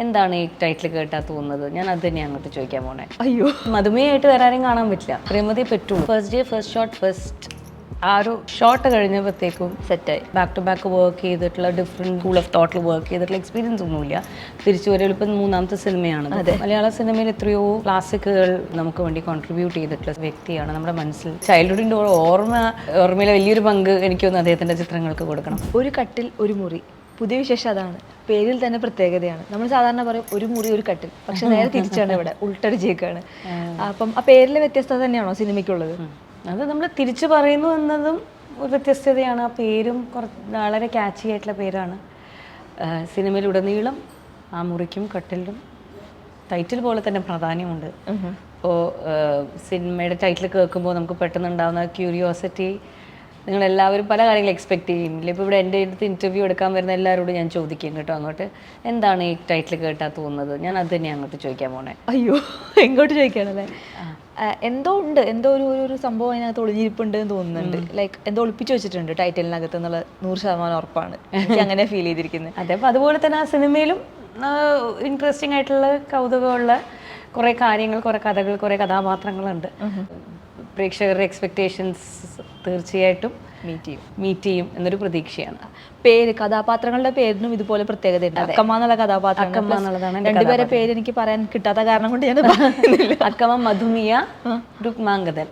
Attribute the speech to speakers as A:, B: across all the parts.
A: എന്താണ് ഈ ടൈറ്റിൽ കേട്ടാ തോന്നുന്നത്? ഞാൻ അത് തന്നെ അങ്ങോട്ട് ചോദിക്കാൻ പോണേ.
B: അയ്യോ,
A: മധുമയായിട്ട് വേറെ ആരും കാണാൻ പറ്റില്ല, പ്രേമതയെ പറ്റുള്ളൂ. First day first shot first ആ ഒരു ഷോട്ട് കഴിഞ്ഞപ്പോഴത്തേക്കും സെറ്റായി. ബാക്ക് ടു ബാക്ക് വർക്ക് ചെയ്തിട്ടുള്ള ഡിഫറെൻറ്റ് സ്കൂൾ ഓഫ് തോട്ടിൽ വർക്ക് ചെയ്തിട്ടുള്ള എക്സ്പീരിയൻസ് ഒന്നുമില്ല. തിരിച്ചു വരൽ ഇപ്പം 3ാമത്തെ സിനിമയാണ്. മലയാള സിനിമയിൽ എത്രയോ ക്ലാസിക്കുകൾ നമുക്ക് വേണ്ടി കോൺട്രിബ്യൂട്ട് ചെയ്തിട്ടുള്ള വ്യക്തിയാണ്. നമ്മുടെ മനസ്സിൽ ചൈൽഡ്ഹുഡിൻ്റെ ഓർമ്മയിലെ വലിയൊരു പങ്ക് എനിക്കൊന്ന് അദ്ദേഹത്തിൻ്റെ ചിത്രങ്ങൾക്ക് കൊടുക്കണം.
B: ഒരു കട്ടിൽ ഒരു മുറി, പുതിയ വിശേഷം അതാണ്. പേരിൽ തന്നെ പ്രത്യേകതയാണ്. നമ്മൾ സാധാരണ പറയും ഒരു മുറി ഒരു കട്ടിൽ, പക്ഷെ നേരെ തിരിച്ചാണ് ഇവിടെ, ഉൾട്ടടിച്ചേക്കാണ്. അപ്പം ആ പേരിലെ വ്യത്യസ്തത തന്നെയാണോ സിനിമയ്ക്കുള്ളത്?
A: അത് നമ്മൾ തിരിച്ചു പറയുന്നു എന്നതും ഒരു വ്യത്യസ്തതയാണ്. ആ പേരും വളരെ ക്യാച്ചി ആയിട്ടുള്ള പേരാണ്. സിനിമയിലുടനീളം ആ മുറിക്കും കട്ടിലും ടൈറ്റിൽ പോലെ തന്നെ പ്രാധാന്യമുണ്ട്. ഇപ്പോൾ സിനിമയുടെ ടൈറ്റിൽ കേൾക്കുമ്പോൾ നമുക്ക് പെട്ടെന്നുണ്ടാകുന്ന ക്യൂരിയോസിറ്റി നിങ്ങളെല്ലാവരും പല കാര്യങ്ങളും എക്സ്പെക്ട് ചെയ്യുന്നില്ല. ഇപ്പോൾ ഇവിടെ എൻ്റെ അടുത്ത് ഇൻ്റർവ്യൂ എടുക്കാൻ വരുന്ന എല്ലാവരോടും ഞാൻ ചോദിക്കും കേട്ടോ, അങ്ങോട്ട് എന്താണ് ഈ ടൈറ്റിൽ കേട്ടാ തോന്നുന്നത്? ഞാൻ അത് തന്നെ അങ്ങോട്ട് ചോദിക്കാൻ പോണേ.
B: അയ്യോ, എങ്ങോട്ട് ചോദിക്കുകയാണല്ലേ? എന്തോ ഉണ്ട്, എന്തോ ഒരു സംഭവം അതിനകത്ത് ഒളിഞ്ഞിരിപ്പുണ്ട് എന്ന് തോന്നുന്നുണ്ട്. ലൈക്ക് എന്തോ ഒളിപ്പിച്ചു വെച്ചിട്ടുണ്ട് ടൈറ്റിലിനകത്ത് എന്നുള്ള 100% ഉറപ്പാണ്. എനിക്ക് അങ്ങനെ ഫീൽ ചെയ്തിരിക്കുന്നത്.
A: അതെ, അപ്പോൾ അതുപോലെ തന്നെ ആ സിനിമയിലും ഇൻട്രസ്റ്റിംഗ് ആയിട്ടുള്ള കൗതുകമുള്ള കുറേ കാര്യങ്ങൾ, കുറേ കഥകൾ, കുറേ കഥാപാത്രങ്ങളുണ്ട്. പ്രേക്ഷകരുടെ എക്സ്പെക്റ്റേഷൻസ് തീർച്ചയായിട്ടും മീറ്റ് ചെയ്യും എന്നൊരു പ്രതീക്ഷയാണ്.
B: പേര്, കഥാപാത്രങ്ങളുടെ പേരിനും ഇതുപോലെ പ്രത്യേകതയുണ്ട്. അക്കമ്മ എന്നുള്ള കഥാപാത്രം,
A: അക്കമ്മ എന്നുള്ളതാണ്
B: രണ്ടുപേരെ പേര് എനിക്ക് പറയാൻ കിട്ടാത്ത കാരണം കൊണ്ട് ഞാൻ പറയുന്നില്ല.
A: അക്കമ്മ മധുമിയ രുക്മാംഗദൻ.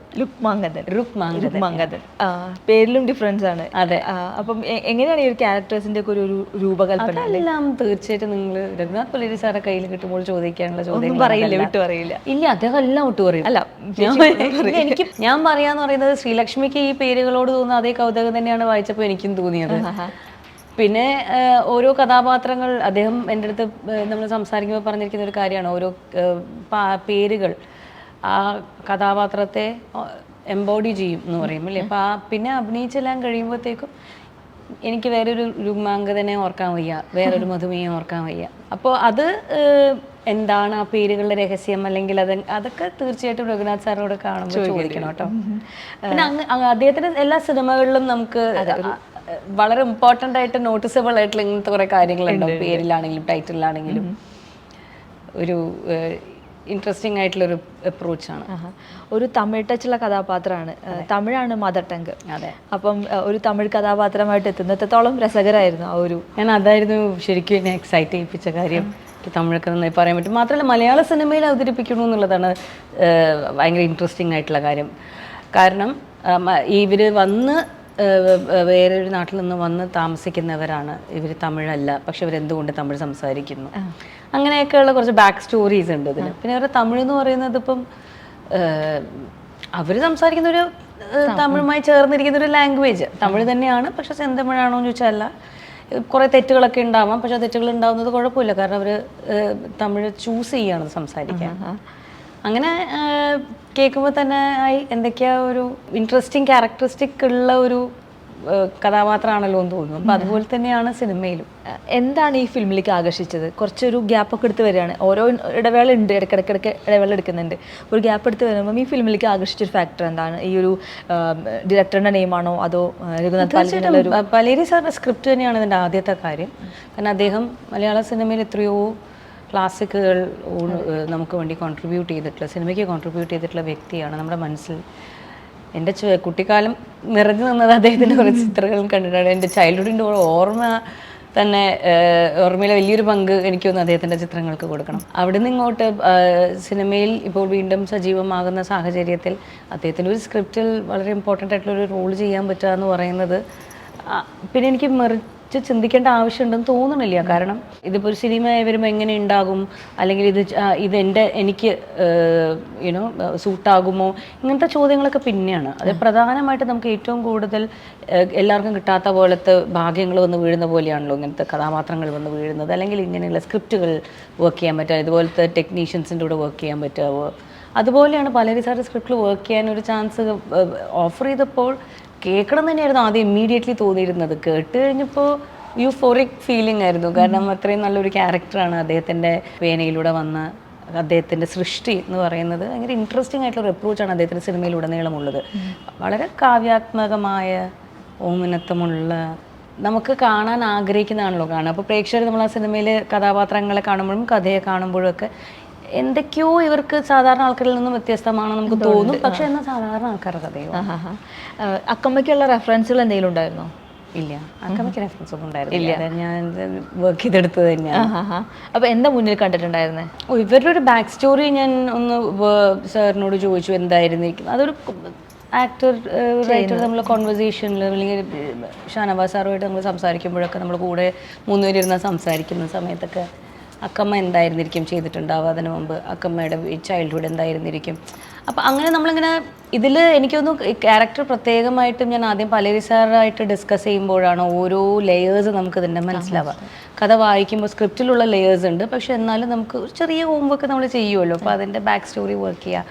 B: പേരിലും ഡിഫറൻസ് ആണ്.
A: അതെ.
B: അപ്പം എങ്ങനെയാണ് ഈ ഒരു ക്യാരക്ടേഴ്സിന്റെ ഒക്കെ ഒരു രൂപകൽപ്പന?
A: എല്ലാം തീർച്ചയായിട്ടും നിങ്ങൾ രഘുനാഥ് പലേരി സാറെ കയ്യിൽ കിട്ടുമ്പോൾ ചോദിക്കാനുള്ള ചോദ്യം
B: പറയില്ല, വിട്ടു പറയില്ല.
A: ഇല്ല, അദ്ദേഹം എല്ലാം വിട്ടു പറയും.
B: അല്ല,
A: എനിക്ക് ഞാൻ പറയാന്ന് പറയുന്നത് ശ്രീലക്ഷ്മിക്ക് ഈ പേരുകളോട് തോന്നുന്ന അതേ കൗതുകം തന്നെയാണ് വായിച്ചപ്പോൾ എനിക്കും തോന്നിയത്. പിന്നെ ഓരോ കഥാപാത്രങ്ങൾ അദ്ദേഹം എൻ്റെ അടുത്ത് നമ്മൾ സംസാരിക്കുമ്പോൾ പറഞ്ഞിരിക്കുന്ന ഒരു കാര്യമാണ്, ഓരോ പേരുകൾ ആ കഥാപാത്രത്തെ എംബോഡി ചെയ്യും എന്ന് പറയും അല്ലേ. അപ്പോൾ പിന്നെ അഭിനയിച്ചെല്ലാം കഴിയുമ്പോഴത്തേക്കും എനിക്ക് വേറൊരു രുക്മാംഗദനെ ഓർക്കാൻ വയ്യ, വേറൊരു മധുമയെ ഓർക്കാൻ വയ്യ. അപ്പോൾ അത് എന്താണ് ആ പേരുകളുടെ രഹസ്യം, അല്ലെങ്കിൽ അതൊക്കെ തീർച്ചയായിട്ടും രഘുനാഥ് സാറിനോട് കാണുമ്പോൾ ചോദിക്കണം കേട്ടോ. പിന്നെ അദ്ദേഹത്തിന്റെ എല്ലാ സിനിമകളിലും നമുക്ക് വളരെ ഇമ്പോർട്ടൻ്റ് ആയിട്ട് നോട്ടീസബിൾ ആയിട്ടുള്ള ഇങ്ങനത്തെ കുറേ കാര്യങ്ങളുണ്ടാവും. പേരിലാണെങ്കിലും ടൈറ്റിലാണെങ്കിലും ഒരു ഇൻട്രസ്റ്റിംഗ് ആയിട്ടുള്ളൊരു അപ്രോച്ചാണ്.
B: ഒരു തമിഴ് ടച്ചുള്ള കഥാപാത്രമാണ്. തമിഴാണ് മദർ ടങ്ക്.
A: അതെ.
B: അപ്പം ഒരു തമിഴ് കഥാപാത്രമായിട്ട് എത്തുന്നത്തോളം രസകരമായിരുന്നു ആ ഒരു.
A: ഞാൻ അതായിരുന്നു ശരിക്കും എന്നെ എക്സൈറ്റ് ചെയ്യിപ്പിച്ച കാര്യം. തമിഴൊക്കെ നന്നായി പറയാൻ പറ്റും. മാത്രമല്ല മലയാള സിനിമയിൽ അവതരിപ്പിക്കണു എന്നുള്ളതാണ് ഭയങ്കര ഇൻട്രസ്റ്റിംഗ് ആയിട്ടുള്ള കാര്യം. കാരണം ഇവർ വന്ന് വേറൊരു നാട്ടിൽ നിന്ന് വന്ന് താമസിക്കുന്നവരാണ്. ഇവർ തമിഴല്ല, പക്ഷെ ഇവരെന്തുകൊണ്ട് തമിഴ് സംസാരിക്കുന്നു, അങ്ങനെയൊക്കെയുള്ള കുറച്ച് ബാക്ക് സ്റ്റോറീസ് ഉണ്ട് ഇതിന്. പിന്നെ അവരുടെ തമിഴ് എന്ന് പറയുന്നത് ഇപ്പം അവർ സംസാരിക്കുന്ന ഒരു തമിഴുമായി ചേർന്നിരിക്കുന്ന ഒരു ലാംഗ്വേജ് തമിഴ് തന്നെയാണ്. പക്ഷെ സെന്തമിഴാണോ എന്ന് ചോദിച്ചാൽ അല്ല. കുറേ തെറ്റുകളൊക്കെ ഉണ്ടാവാം, പക്ഷെ ആ തെറ്റുകൾ ഉണ്ടാവുന്നത് കുഴപ്പമില്ല, കാരണം അവർ തമിഴ് ചൂസ് ചെയ്യാണ് സംസാരിക്കാൻ. അങ്ങനെ കേൾക്കുമ്പോൾ തന്നെ എന്തൊക്കെയാ ഒരു ഇൻട്രസ്റ്റിംഗ് ക്യാരക്ടറിസ്റ്റിക് ഉള്ള ഒരു കഥാപാത്രമാണല്ലോ എന്ന് തോന്നുന്നു. അപ്പം അതുപോലെ തന്നെയാണ് സിനിമയിലും.
B: എന്താണ് ഈ ഫിലിമിലേക്ക് ആകർഷിച്ചത്? കുറച്ചൊരു ഗ്യാപ്പൊക്കെ എടുത്ത് വരികയാണ്, ഓരോ ഇടവേള ഉണ്ട്, ഇടയ്ക്കിടയ്ക്ക് ഇടവേള എടുക്കുന്നുണ്ട്. ഒരു ഗ്യാപ്പ് എടുത്ത് വരുമ്പം ഈ ഫിലിമിലേക്ക് ആകർഷിച്ചൊരു ഫാക്ടർ എന്താണ്? ഈ ഒരു ഡയറക്ടറുടെ നെയിമാണോ അതോ രഘുനാഥ്
A: പലേരി സാറിൻ്റെ സ്ക്രിപ്റ്റ് തന്നെയാണ് ഇതിൻ്റെ ആദ്യത്തെ കാര്യം. കാരണം അദ്ദേഹം മലയാള സിനിമയിൽ എത്രയോ ക്ലാസിക്കുകൾ നമുക്ക് വേണ്ടി കോൺട്രിബ്യൂട്ട് ചെയ്തിട്ടുള്ള, സിനിമയ്ക്ക് കോൺട്രിബ്യൂട്ട് ചെയ്തിട്ടുള്ള വ്യക്തിയാണ്. നമ്മുടെ മനസ്സിൽ എൻ്റെ കുട്ടിക്കാലം നിറഞ്ഞു നിന്നത് അദ്ദേഹത്തിൻ്റെ കുറേ ചിത്രങ്ങളും കണ്ടിട്ടാണ്. എൻ്റെ ചൈൽഡ്ഹുഡിൻ്റെ ഓർമ്മ തന്നെ ഓർമ്മയിലെ വലിയൊരു പങ്ക് എനിക്കൊന്ന് അദ്ദേഹത്തിൻ്റെ ചിത്രങ്ങൾക്ക് കൊടുക്കണം. അവിടെ നിന്ന് ഇങ്ങോട്ട് സിനിമയിൽ ഇപ്പോൾ വീണ്ടും സജീവമാകുന്ന സാഹചര്യത്തിൽ അദ്ദേഹത്തിൻ്റെ ഒരു സ്ക്രിപ്റ്റിൽ വളരെ ഇമ്പോർട്ടൻ്റ് ആയിട്ടുള്ളൊരു റോൾ ചെയ്യാൻ പറ്റുക എന്ന് പറയുന്നത് പിന്നെ എനിക്ക് ചിന്തിക്കേണ്ട ആവശ്യമുണ്ടെന്ന് തോന്നണില്ല. കാരണം ഇതിപ്പോൾ ഒരു സിനിമ വരുമ്പോൾ എങ്ങനെ ഉണ്ടാകും, അല്ലെങ്കിൽ എനിക്ക് യുനോ സൂട്ടാകുമോ, ഇങ്ങനത്തെ ചോദ്യങ്ങളൊക്കെ പിന്നെയാണ്. അത് പ്രധാനമായിട്ട് നമുക്ക് ഏറ്റവും കൂടുതൽ എല്ലാവർക്കും കിട്ടാത്ത പോലത്തെ ഭാഗ്യങ്ങൾ വന്ന് വീഴുന്ന പോലെയാണല്ലോ ഇങ്ങനത്തെ കഥാപാത്രങ്ങൾ വന്ന് വീഴുന്നത്. അല്ലെങ്കിൽ ഇങ്ങനെയുള്ള സ്ക്രിപ്റ്റുകൾ വർക്ക് ചെയ്യാൻ പറ്റുക, ഇതുപോലത്തെ ടെക്നീഷ്യൻസിൻ്റെ കൂടെ വർക്ക് ചെയ്യാൻ പറ്റുക. അതുപോലെയാണ് പലേരി സാറിൻ്റെ സ്ക്രിപ്റ്റിൽ വർക്ക് ചെയ്യാൻ ഒരു ചാൻസ് ഓഫർ ചെയ്തപ്പോൾ കേൾക്കണം തന്നെയായിരുന്നു ആദ്യം ഇമ്മീഡിയറ്റ്ലി തോന്നിയിരുന്നത്. കേട്ട് കഴിഞ്ഞപ്പോൾ യൂഫോറിക് ഫീലിംഗ് ആയിരുന്നു. കാരണം അത്രയും നല്ലൊരു ക്യാരക്ടറാണ് അദ്ദേഹത്തിൻ്റെ വേനയിലൂടെ വന്ന അദ്ദേഹത്തിൻ്റെ സൃഷ്ടി എന്ന് പറയുന്നത്. ഭയങ്കര ഇൻട്രസ്റ്റിംഗ് ആയിട്ടുള്ള അപ്രോച്ചാണ് അദ്ദേഹത്തിൻ്റെ സിനിമയിലുടനീളമുള്ളത്. വളരെ കാവ്യാത്മകമായ ഓമനത്വമുള്ള നമുക്ക് കാണാൻ ആഗ്രഹിക്കുന്നതാണല്ലോ കാണുക. അപ്പോൾ പ്രേക്ഷകർ നമ്മൾ ആ സിനിമയിൽ കഥാപാത്രങ്ങളെ കാണുമ്പോഴും കഥയെ കാണുമ്പോഴും ഒക്കെ എന്തൊക്കെയോ ഇവർക്ക് സാധാരണ ആൾക്കാരിൽ നിന്നും വ്യത്യസ്തമാണെന്ന് നമുക്ക് തോന്നും. പക്ഷെ എന്നാൽ സാധാരണ ആൾക്കാരുടെ കഥയോ.
B: അക്കമ്മയ്ക്കുള്ള റെഫറൻസുകൾ എന്തെങ്കിലും ഉണ്ടായിരുന്നോ?
A: ഇല്ല, അക്കമ്മയ്ക്ക് റെഫറൻസ് ഒന്നും ഉണ്ടായിരുന്നില്ല. ഞാൻ വർക്ക് ചെയ്തെടുത്തത് തന്നെയാണ്.
B: അപ്പോൾ എന്താ മുന്നിൽ കണ്ടിട്ടുണ്ടായിരുന്നത്?
A: ഇവരുടെ ഒരു ബാക്ക് സ്റ്റോറി ഞാൻ ഒന്ന് സാറിനോട് ചോദിച്ചു എന്തായിരുന്നിരിക്കും. അതൊരു ആക്ടർ റൈറ്റർ നമ്മൾ കോൺവെർസേഷനിൽ അല്ലെങ്കിൽ ഷാനവാസ് സാറുമായിട്ട് നമ്മൾ സംസാരിക്കുമ്പോഴൊക്കെ നമ്മൾ കൂടെ മൂന്നുപേരിരുന്ന് സംസാരിക്കുന്ന സമയത്തൊക്കെ അക്കമ്മ എന്തായിരുന്നിരിക്കും ചെയ്തിട്ടുണ്ടാവുക അതിന് മുമ്പ്, അക്കമ്മയുടെ ചൈൽഡ്ഹുഡ് എന്തായിരുന്നിരിക്കും. അപ്പം അങ്ങനെ നമ്മളിങ്ങനെ ഇതിൽ എനിക്കൊന്നും ക്യാരക്ടർ പ്രത്യേകമായിട്ടും ഞാൻ ആദ്യം പലേരി സാറായിട്ട് ഡിസ്കസ് ചെയ്യുമ്പോഴാണ് ഓരോ ലെയേഴ്സ് നമുക്ക് ഇതിൻ്റെ മനസ്സിലാവുക. കഥ വായിക്കുമ്പോൾ സ്ക്രിപ്റ്റിലുള്ള ലേയേഴ്സ് ഉണ്ട്, പക്ഷെ എന്നാലും നമുക്ക് ഒരു ചെറിയ ഹോംവർക്ക് നമ്മൾ ചെയ്യുമല്ലോ. അപ്പോൾ അതിൻ്റെ ബാക്ക് സ്റ്റോറി വർക്ക് ചെയ്യുക,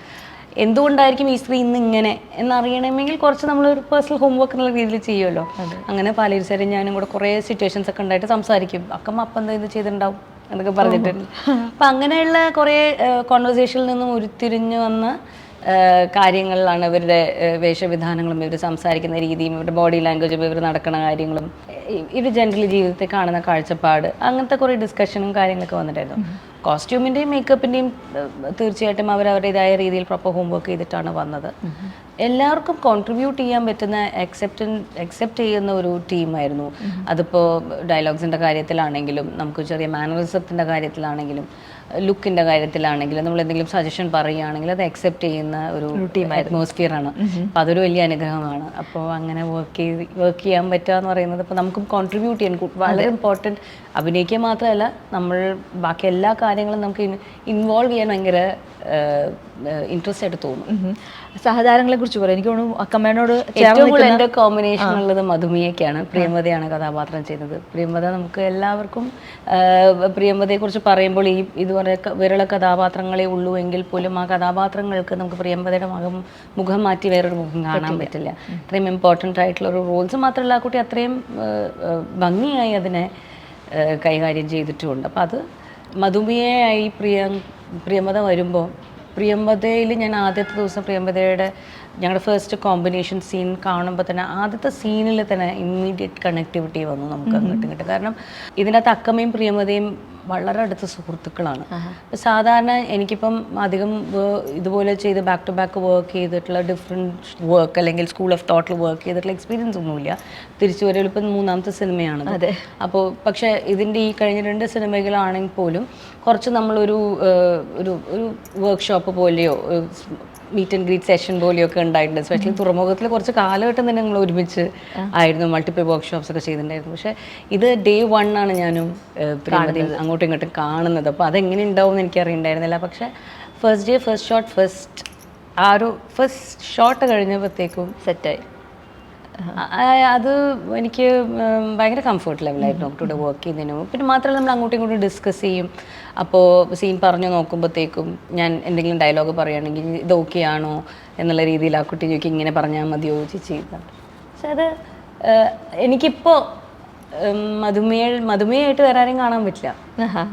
A: എന്തുകൊണ്ടായിരിക്കും ഈ സ്ത്രീ ഇന്ന് ഇങ്ങനെ എന്നറിയണമെങ്കിൽ കുറച്ച് നമ്മളൊരു പേഴ്സണൽ ഹോംവർക്ക് എന്നുള്ള രീതിയിൽ ചെയ്യുമല്ലോ. അങ്ങനെ പലേരി സാറും ഞാനും കൂടെ കുറേ സിറ്റുവേഷൻസ് ഒക്കെ ഉണ്ടായിട്ട് സംസാരിക്കും. അക്കമ്മ അപ്പം എന്താ ഇത് ചെയ്തിട്ടുണ്ടാവും എന്നൊക്കെ പറഞ്ഞിട്ടുണ്ട്. അപ്പം അങ്ങനെയുള്ള കുറേ കോൺവെർസേഷനിൽ നിന്നും ഉരുത്തിരിഞ്ഞു വന്ന കാര്യങ്ങളിലാണ് ഇവരുടെ വേഷവിധാനങ്ങളും ഇവർ സംസാരിക്കുന്ന രീതിയും ഇവരുടെ ബോഡി ലാംഗ്വേജും ഇവർ നടക്കുന്ന കാര്യങ്ങളും ഇവർ ജനറലി ജീവിതത്തിൽ കാണുന്ന കാഴ്ചപ്പാട്, അങ്ങനത്തെ കുറേ ഡിസ്കഷനും കാര്യങ്ങളൊക്കെ വന്നിട്ടായിരുന്നു. കോസ്റ്റ്യൂമിൻ്റെയും മേക്കപ്പിൻ്റെയും തീർച്ചയായിട്ടും അവരവരുടേതായ രീതിയിൽ പ്രോപ്പർ ഹോംവർക്ക് ചെയ്തിട്ടാണ് വന്നത്. എല്ലാവർക്കും കോൺട്രിബ്യൂട്ട് ചെയ്യാൻ പറ്റുന്ന അക്സെപ്റ്റ് ചെയ്യുന്ന ഒരു ടീമായിരുന്നു. അതിപ്പോൾ ഡയലോഗ്സിൻ്റെ കാര്യത്തിലാണെങ്കിലും നമുക്ക് ചെറിയ മാനറിസത്തിൻ്റെ കാര്യത്തിലാണെങ്കിലും ലുക്കിൻ്റെ കാര്യത്തിലാണെങ്കിലും നമ്മൾ എന്തെങ്കിലും സജഷൻ പറയുകയാണെങ്കിൽ അത് അക്സെപ്റ്റ് ചെയ്യുന്ന ഒരു ടീം അറ്റ്മോസ്ഫിയറാണ്. അപ്പോൾ അതൊരു വലിയ അനുഗ്രഹമാണ്. അപ്പോൾ അങ്ങനെ വർക്ക് ചെയ്യാൻ പറ്റുക എന്ന് പറയുന്നത് ഇപ്പോൾ നമുക്കും കോൺട്രിബ്യൂട്ട് ചെയ്യാൻ വളരെ ഇമ്പോർട്ടൻറ്റ്. അഭിനയിക്കുക മാത്രമല്ല നമ്മൾ ബാക്കി എല്ലാ കാര്യങ്ങളും നമുക്ക് ഇൻവോൾവ് ചെയ്യാൻ ഭയങ്കര ഇൻട്രസ്റ്റ് ആയിട്ട് തോന്നും.
B: സഹതാരങ്ങളെ കുറിച്ച് പറയാം. എനിക്ക് തോന്നുന്നു അക്കമ്മേനോട്
A: ഏറ്റവും കൂടുതൽ എൻ്റെ കോമ്പിനേഷൻ ഉള്ളത് മധുമിയൊക്കെയാണ്. പ്രിയമതയാണ് കഥാപാത്രം ചെയ്തത്. പ്രിയമത നമുക്ക് എല്ലാവർക്കും പ്രിയമതയെക്കുറിച്ച് പറയുമ്പോൾ ഈ ഇതുപോലെ വിരള കഥാപാത്രങ്ങളെ ഉള്ളൂ എങ്കിൽ പോലും ആ കഥാപാത്രങ്ങൾക്ക് നമുക്ക് പ്രിയമതയുടെ മുഖം മാറ്റി വേറൊരു മുഖം കാണാൻ പറ്റില്ല. അത്രയും ഇമ്പോർട്ടൻ്റ് ആയിട്ടുള്ള ഒരു റോൾസ് മാത്രമല്ല ആ കുട്ടി അത്രയും ഭംഗിയായി അതിനെ കൈകാര്യം ചെയ്തിട്ടുമുണ്ട്. അപ്പോൾ അത് മധുമിയായി പ്രിയമത വരുമ്പോൾ പ്രിയമതയിൽ ഞാൻ ആദ്യത്തെ ദിവസം പ്രിയമതയുടെ ഞങ്ങളുടെ ഫസ്റ്റ് കോമ്പിനേഷൻ സീൻ കാണുമ്പോൾ തന്നെ ആദ്യത്തെ സീനിൽ തന്നെ ഇമ്മീഡിയറ്റ് കണക്ടിവിറ്റി വന്നു നമുക്ക് അങ്ങോട്ടും ഇങ്ങോട്ടും. കാരണം ഇതിനകത്ത് അക്കമ്മയും പ്രിയമതയും വളരെ അടുത്ത സുഹൃത്തുക്കളാണ്. സാധാരണ എനിക്കിപ്പം അധികം ഇതുപോലെ ചെയ്ത് ബാക്ക് ടു ബാക്ക് വർക്ക് ചെയ്തിട്ടുള്ള ഡിഫറെൻറ്റ് വർക്ക് അല്ലെങ്കിൽ സ്കൂൾ ഓഫ് തോട്ടിൽ വർക്ക് ചെയ്തിട്ടുള്ള എക്സ്പീരിയൻസ് ഒന്നുമില്ല. തിരിച്ചു വരവിൽ ഇപ്പം 3ാമത്തെ സിനിമയാണ്.
B: അതെ.
A: അപ്പോൾ പക്ഷേ ഇതിൻ്റെ ഈ കഴിഞ്ഞ 2 സിനിമകളാണെങ്കിൽ പോലും കുറച്ച് നമ്മളൊരു ഒരു വർക്ക്ഷോപ്പ് പോലെയോ മീറ്റ് ആൻഡ് ഗ്രീറ്റ് സെഷൻ പോലെയൊക്കെ ഉണ്ടായിട്ടുണ്ട്. എസ്പെഷ്യലി തുറമുഖത്തിൽ കുറച്ച് കാലഘട്ടം തന്നെ ഞങ്ങൾ ഒരുമിച്ച് ആയിരുന്നു, മൾട്ടിപ്പിൾ വർക്ക്ഷോപ്സ് ഒക്കെ ചെയ്തിട്ടുണ്ടായിരുന്നു. പക്ഷേ ഇത് ഡേ 1 ആണ് ഞാനും പ്രിയമതയും അങ്ങോട്ടും ഇങ്ങോട്ടും കാണുന്നത്. അപ്പോൾ അതെങ്ങനെ ഉണ്ടാവും എന്ന് എനിക്കറിയണ്ടായിരുന്നില്ല. പക്ഷേ ഫസ്റ്റ് ഡേ ഫസ്റ്റ് ഷോട്ട് കഴിഞ്ഞപ്പോഴത്തേക്കും സെറ്റായി. അത് എനിക്ക് ഭയങ്കര കംഫർട്ട് ലെവലായിരുന്നു ഡോക്ടറുടെ വർക്ക് ചെയ്യുന്നതിന്. പിന്നെ മാത്രമല്ല നമ്മൾ അങ്ങോട്ടും ഇങ്ങോട്ടും ഡിസ്കസ് ചെയ്യും. അപ്പോൾ സീൻ പറഞ്ഞു നോക്കുമ്പോഴത്തേക്കും ഞാൻ എന്തെങ്കിലും ഡയലോഗ് പറയുകയാണെങ്കിൽ ഇത് ഓക്കെ ആണോ എന്നുള്ള രീതിയിൽ ആ കുട്ടി ചോദിക്കും ഇങ്ങനെ പറഞ്ഞാൽ മതിയോ ചെയ്താണ്. പക്ഷെ അത് എനിക്കിപ്പോൾ മധുമയായിട്ട് വേറെ ആരെയും കാണാൻ പറ്റില്ല.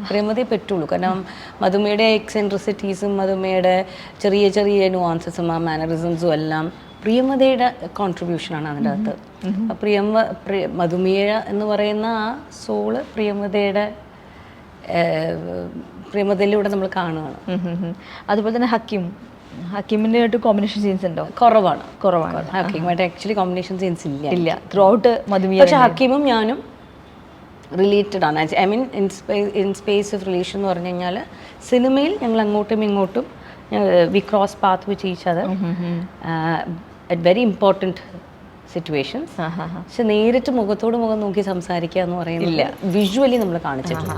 A: പ്രിയമതയെ പറ്റുള്ളൂ. കാരണം മധുമയുടെ എക്സെൻട്രിസിറ്റീസും മധുമയുടെ ചെറിയ ചെറിയ നുവാൻസസും ആ മാനറിസംസും എല്ലാം പ്രിയമതയുടെ കോൺട്രിബ്യൂഷനാണ് അതിൻ്റെ അകത്ത്. മധുമിയ എന്ന് പറയുന്ന ആ സോള് പ്രിയമതയിലൂടെ നമ്മൾ കാണുകയാണ്.
B: അതുപോലെ തന്നെ ഹക്കീമിൻ്റെ ആയിട്ട് കോമ്പിനേഷൻ സീൻസ് ഉണ്ടോ?
A: കുറവാണ്. ഹക്കീമുമായിട്ട് ആക്ച്വലി കോമ്പിനേഷൻ സീൻസ് ഇല്ല
B: ത്രൂ ഔട്ട് മധുമിയ.
A: പക്ഷെ ഹക്കീമും ഞാനും റിലേറ്റഡ് ആണ്. I mean in space of relation എന്ന് പറഞ്ഞു കഴിഞ്ഞാൽ സിനിമയിൽ ഞങ്ങൾ അങ്ങോട്ടും ഇങ്ങോട്ടും we cross path with each other at very important situations. പക്ഷെ നേരിട്ട് മുഖത്തോട് മുഖം നോക്കി സംസാരിക്കുക എന്ന് പറയുന്നില്ല, വിഷ്വലി നമ്മൾ കാണിച്ചിട്ടില്ല.